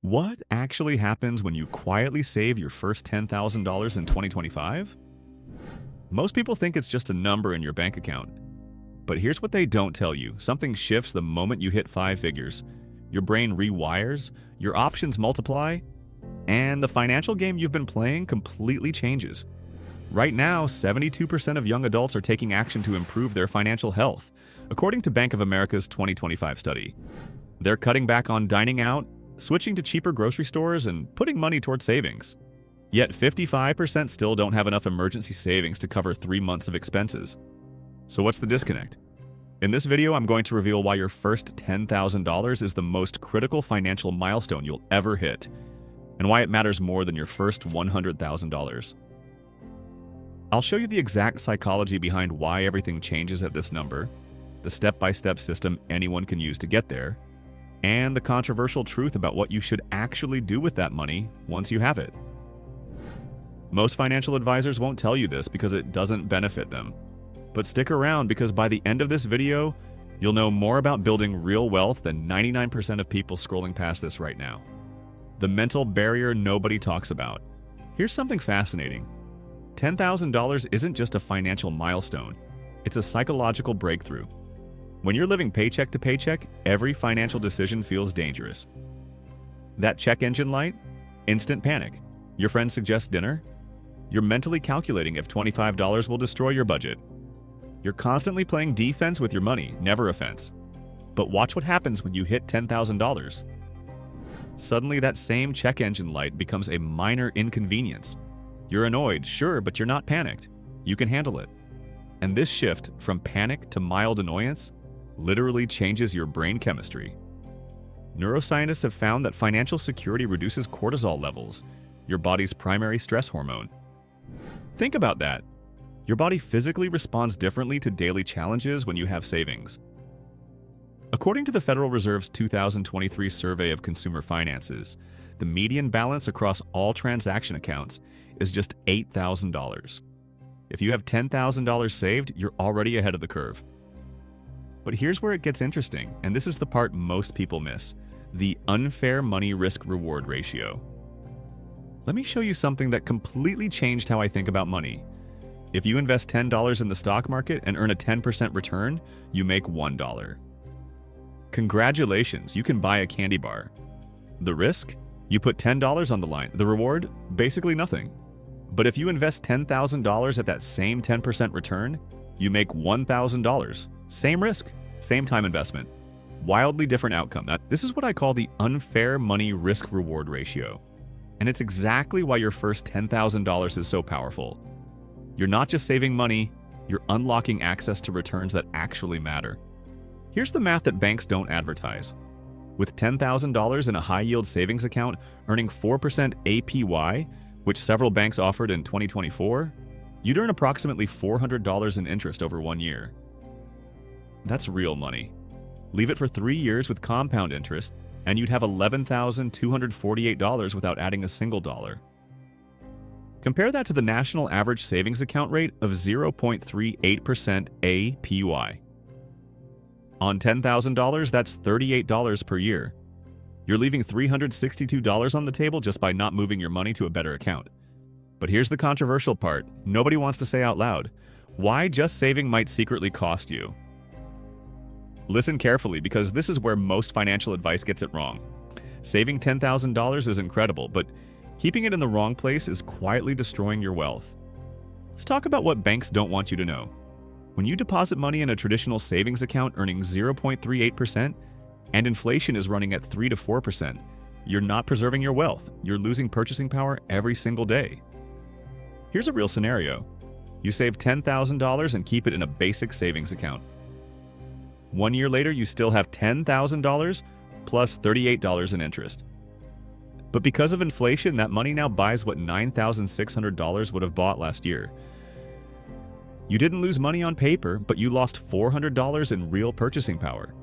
What actually happens when you quietly save your first $10,000 in 2025? Most people think it's just a number in your bank account. But here's what they don't tell you. Something shifts the moment you hit five figures. Your brain rewires, your options multiply, and the financial game you've been playing completely changes. Right now, 72% of young adults are taking action to improve their financial health, according to Bank of America's 2025 study. They're cutting back on dining out, switching to cheaper grocery stores, and putting money toward savings. Yet 55% still don't have enough emergency savings to cover 3 months of expenses. So what's the disconnect? In this video, I'm going to reveal why your first $10,000 is the most critical financial milestone you'll ever hit, and why it matters more than your first $100,000. I'll show you the exact psychology behind why everything changes at this number, the step-by-step system anyone can use to get there, and the controversial truth about what you should actually do with that money once you have it. Most financial advisors won't tell you this because it doesn't benefit them. But stick around because by the end of this video, you'll know more about building real wealth than 99% of people scrolling past this right now. The mental barrier nobody talks about. Here's something fascinating. $10,000 isn't just a financial milestone. It's a psychological breakthrough. When you're living paycheck to paycheck, every financial decision feels dangerous. That check engine light? Instant panic. Your friend suggests dinner? You're mentally calculating if $25 will destroy your budget. You're constantly playing defense with your money, never offense. But watch what happens when you hit $10,000. Suddenly, that same check engine light becomes a minor inconvenience. You're annoyed, sure, but you're not panicked. You can handle it. And this shift from panic to mild annoyance literally changes your brain chemistry. Neuroscientists have found that financial security reduces cortisol levels, your body's primary stress hormone. Think about that. Your body physically responds differently to daily challenges when you have savings. According to the Federal Reserve's 2023 survey of consumer finances, the median balance across all transaction accounts is just $8,000. If you have $10,000 saved, you're already ahead of the curve. But here's where it gets interesting, and this is the part most people miss: the unfair money risk-reward ratio. Let me show you something that completely changed how I think about money. If you invest $10 in the stock market and earn a 10% return, you make $1. Congratulations, you can buy a candy bar. The risk? You put $10 on the line. The reward? Basically nothing. But if you invest $10,000 at that same 10% return, you make $1,000. Same risk, same time investment. Wildly different outcome. Now, this is what I call the unfair money risk-reward ratio. And it's exactly why your first $10,000 is so powerful. You're not just saving money, you're unlocking access to returns that actually matter. Here's the math that banks don't advertise. With $10,000 in a high-yield savings account earning 4% APY, which several banks offered in 2024, you'd earn approximately $400 in interest over 1 year. That's real money. Leave it for 3 years with compound interest, and you'd have $11,248 without adding a single dollar. Compare that to the national average savings account rate of 0.38% APY. On $10,000, that's $38 per year. You're leaving $362 on the table just by not moving your money to a better account. But here's the controversial part. Nobody wants to say out loud why just saving might secretly cost you. Listen carefully, because this is where most financial advice gets it wrong. Saving $10,000 is incredible, but keeping it in the wrong place is quietly destroying your wealth. Let's talk about what banks don't want you to know. When you deposit money in a traditional savings account earning 0.38% and inflation is running at 3 to 4%, you're not preserving your wealth. You're losing purchasing power every single day. Here's a real scenario. You save $10,000 and keep it in a basic savings account. 1 year later, you still have $10,000 plus $38 in interest. But because of inflation, that money now buys what $9,600 would have bought last year. You didn't lose money on paper, but you lost $400 in real purchasing power.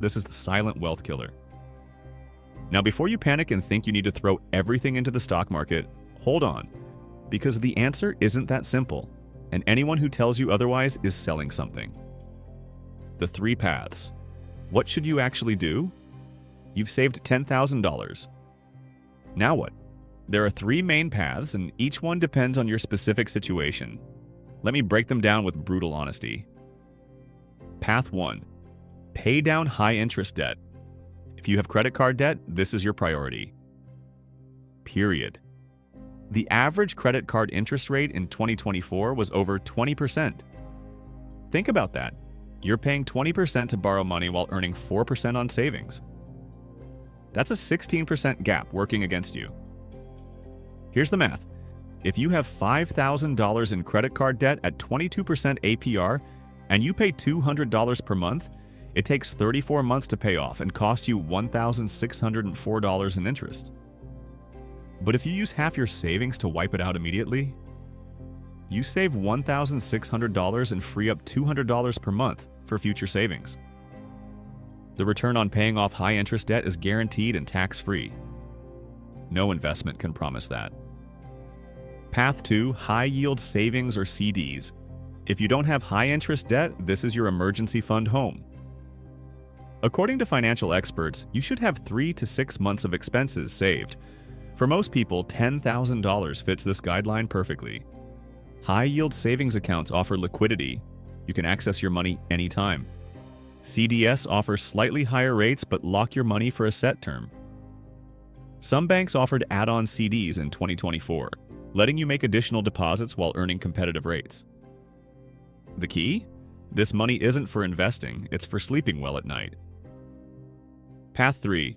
This is the silent wealth killer. Now, before you panic and think you need to throw everything into the stock market, hold on, because the answer isn't that simple, and anyone who tells you otherwise is selling something. The 3 paths. What should you actually do? You've saved $10,000. Now what? There are 3 main paths, and each one depends on your specific situation. Let me break them down with brutal honesty. Path 1. Pay down high-interest debt. If you have credit card debt, this is your priority. Period. The average credit card interest rate in 2024 was over 20%. Think about that. You're paying 20% to borrow money while earning 4% on savings. That's a 16% gap working against you. Here's the math. If you have $5,000 in credit card debt at 22% APR and you pay $200 per month, it takes 34 months to pay off and costs you $1,604 in interest. But if you use half your savings to wipe it out immediately, you save $1,600 and free up $200 per month for future savings. The return on paying off high-interest debt is guaranteed and tax-free. No investment can promise that. Path 2, high-yield savings or CDs. If you don't have high-interest debt, this is your emergency fund home. According to financial experts, you should have 3 to 6 months of expenses saved. For most people, $10,000 fits this guideline perfectly. High-yield savings accounts offer liquidity. You can access your money anytime. CDS offers slightly higher rates but lock your money for a set term. Some banks offered add-on CDs in 2024, letting you make additional deposits while earning competitive rates. The key? This money isn't for investing, it's for sleeping well at night. Path 3.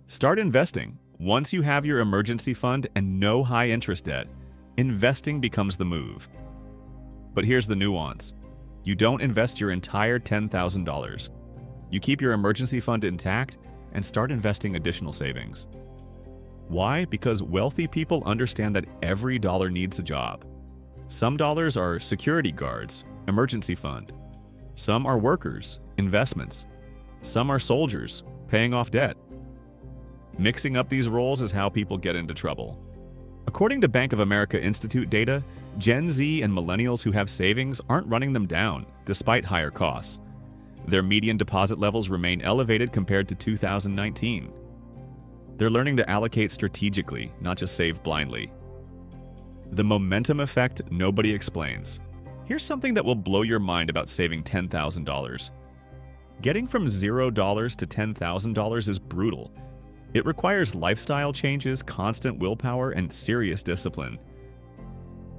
Start investing. Once you have your emergency fund and no high-interest debt, investing becomes the move. But here's the nuance. You don't invest your entire $10,000. You keep your emergency fund intact and start investing additional savings. Why? Because wealthy people understand that every dollar needs a job. Some dollars are security guards, emergency fund. Some are workers, investments. Some are soldiers, paying off debt. Mixing up these roles is how people get into trouble. According to Bank of America Institute data, Gen Z and millennials who have savings aren't running them down, despite higher costs. Their median deposit levels remain elevated compared to 2019. They're learning to allocate strategically, not just save blindly. The momentum effect nobody explains. Here's something that will blow your mind about saving $10,000. Getting from $0 to $10,000 is brutal. It requires lifestyle changes, constant willpower, and serious discipline.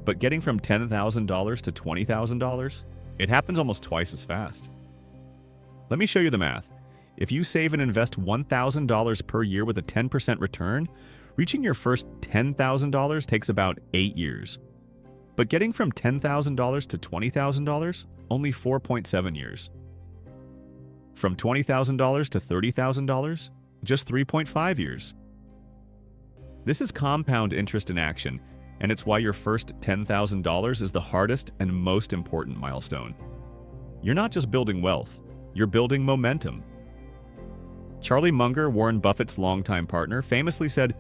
But getting from $10,000 to $20,000, it happens almost twice as fast. Let me show you the math. If you save and invest $1,000 per year with a 10% return, reaching your first $10,000 takes about 8 years. But getting from $10,000 to $20,000, only 4.7 years. From $20,000 to $30,000, just 3.5 years. This is compound interest in action, and it's why your first $10,000 is the hardest and most important milestone. You're not just building wealth, you're building momentum. Charlie Munger, Warren Buffett's longtime partner, famously said,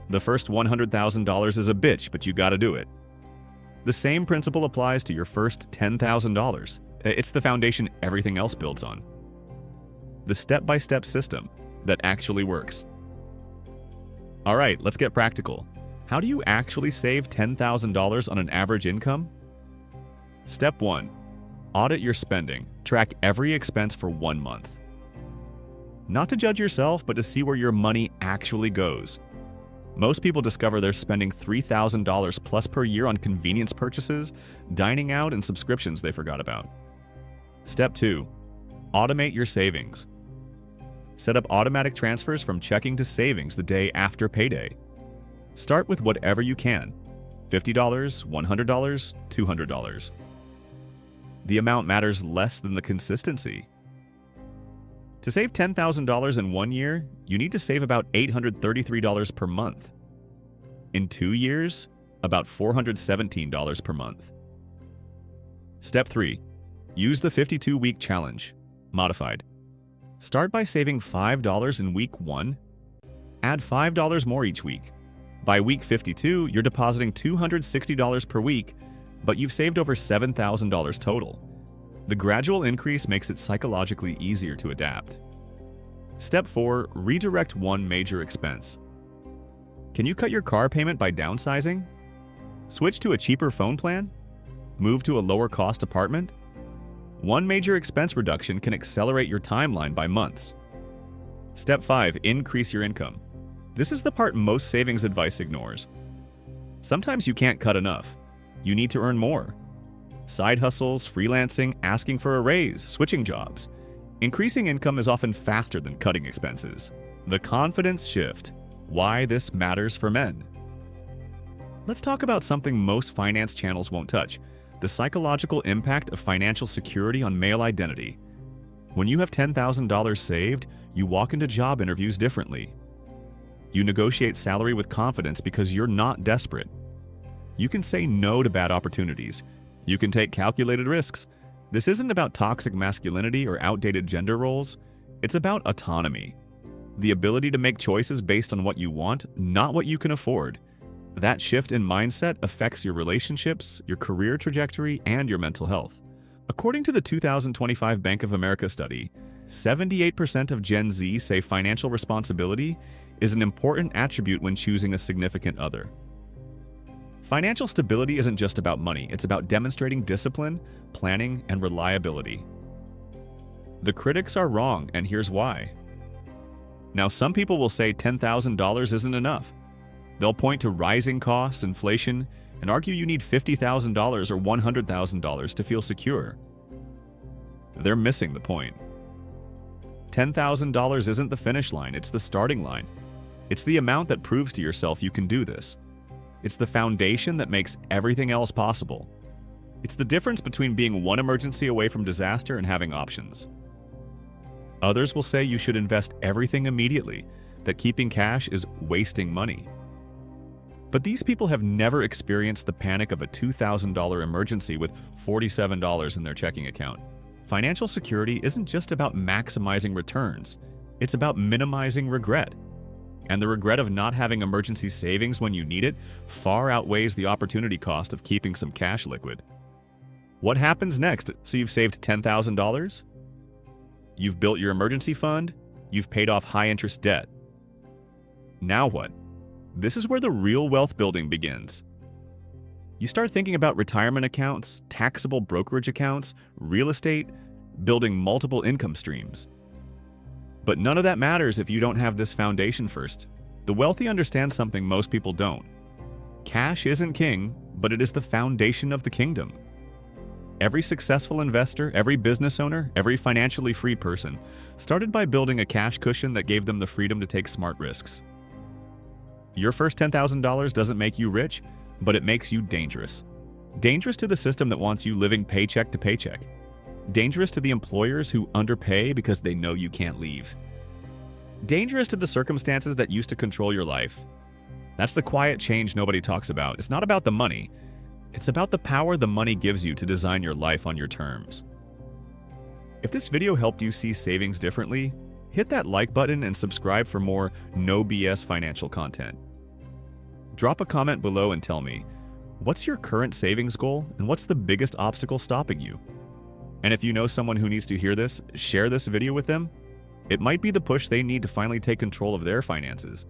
"The first $100,000 is a bitch, but you gotta do it." The same principle applies to your first $10,000. It's the foundation everything else builds on. The step-by-step system that actually works. All right, let's get practical. How do you actually save $10,000 on an average income? Step 1. Audit your spending. Track every expense for 1 month. Not to judge yourself, but to see where your money actually goes. Most people discover they're spending $3,000 plus per year on convenience purchases, dining out, and subscriptions they forgot about. Step 2. Automate your savings. Set up automatic transfers from checking to savings the day after payday. Start with whatever you can. $50, $100, $200. The amount matters less than the consistency. To save $10,000 in 1 year, you need to save about $833 per month. In 2 years, about $417 per month. Step 3. Use the 52-week challenge. Modified. Start by saving $5 in week 1. Add $5 more each week. By week 52, you're depositing $260 per week, but you've saved over $7,000 total. The gradual increase makes it psychologically easier to adapt. Step 4. Redirect one major expense. Can you cut your car payment by downsizing? Switch to a cheaper phone plan? Move to a lower-cost apartment? One major expense reduction can accelerate your timeline by months. Step 5. Increase your income. This is the part most savings advice ignores. Sometimes you can't cut enough. You need to earn more. Side hustles, freelancing, asking for a raise, switching jobs. Increasing income is often faster than cutting expenses. The confidence shift. Why this matters for men. Let's talk about something most finance channels won't touch: the psychological impact of financial security on male identity. When you have $10,000 saved, you walk into job interviews differently. You negotiate salary with confidence because you're not desperate. You can say no to bad opportunities. You can take calculated risks. This isn't about toxic masculinity or outdated gender roles. It's about autonomy. The ability to make choices based on what you want, not what you can afford. That shift in mindset affects your relationships, your career trajectory, and your mental health. According to the 2025 Bank of America study, 78% of Gen Z say financial responsibility is an important attribute when choosing a significant other. Financial stability isn't just about money, it's about demonstrating discipline, planning, and reliability. The critics are wrong, and here's why. Now, some people will say $10,000 isn't enough. They'll point to rising costs, inflation, and argue you need $50,000 or $100,000 to feel secure. They're missing the point. $10,000 isn't the finish line, it's the starting line. It's the amount that proves to yourself you can do this. It's the foundation that makes everything else possible. It's the difference between being one emergency away from disaster and having options. Others will say you should invest everything immediately, that keeping cash is wasting money. But these people have never experienced the panic of a $2,000 emergency with $47 in their checking account. Financial security isn't just about maximizing returns, it's about minimizing regret. And the regret of not having emergency savings when you need it far outweighs the opportunity cost of keeping some cash liquid. What happens next? So you've saved $10,000? You've built your emergency fund? You've paid off high-interest debt. Now what? This is where the real wealth building begins. You start thinking about retirement accounts, taxable brokerage accounts, real estate, building multiple income streams. But none of that matters if you don't have this foundation first. The wealthy understand something most people don't. Cash isn't king, but it is the foundation of the kingdom. Every successful investor, every business owner, every financially free person started by building a cash cushion that gave them the freedom to take smart risks. Your first $10,000 doesn't make you rich, but it makes you dangerous. Dangerous to the system that wants you living paycheck to paycheck. Dangerous to the employers who underpay because they know you can't leave. Dangerous to the circumstances that used to control your life. That's the quiet change nobody talks about. It's not about the money. It's about the power the money gives you to design your life on your terms. If this video helped you see savings differently, hit that like button and subscribe for more no BS financial content. Drop a comment below and tell me, what's your current savings goal and what's the biggest obstacle stopping you? And if you know someone who needs to hear this, share this video with them. It might be the push they need to finally take control of their finances.